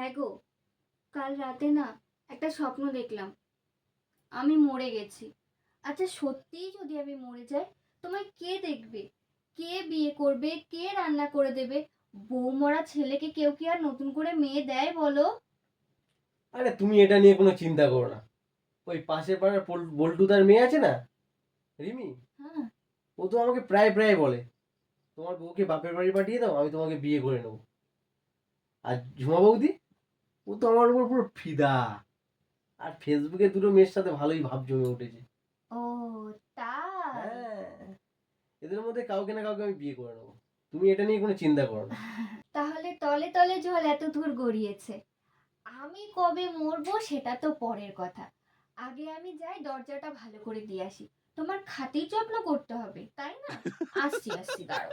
হ্যাঁ গো, কাল রাতে না একটা স্বপ্ন দেখলাম আমি মরে গেছি। আচ্ছা সত্যিই যদি আমি মরে যাই, তোমায় কে দেখবে? কে বিয়ে করবে? কে রান্না করে দেবে? বউ মরা ছেলেকে কেউ কি আর নতুন করে মেয়ে দেয় বলো? আরে তুমি এটা নিয়ে কোনো চিন্তা করো না। ওই পাশের পাড়ার বল্টুদার মেয়ে আছে না, রিমি, হ্যাঁ। ও তো আমাকে প্রায় প্রায় বলে তোমার বউকে বাপের বাড়ি পাঠিয়ে দাও, আমি তোমাকে বিয়ে করে নেবো। আর ঝুমা বৌদি, ও তো আমার উপর পুরো ফিদা। আর ফেসবুকে দুটো মেয়ের সাথে ভালোই ভাব জমে উঠেছে। ও তাই? হ্যাঁ, এদের মধ্যে কাউকে না কাউকে আমি বিয়ে করে নেবো। তুমি এটা নিয়ে কোনো চিন্তা করো না। তাহলে তলে তলে জল এত দূর গড়িয়েছে। আমি কবে মরবো সেটা তো পরের কথা। আগে আমি যাই দরজাটা ভালো করে দিয়ে আসি। তোমার খাতির যত্ন করতে হবে তাই না? আসছি আসছি, দাঁড়াও।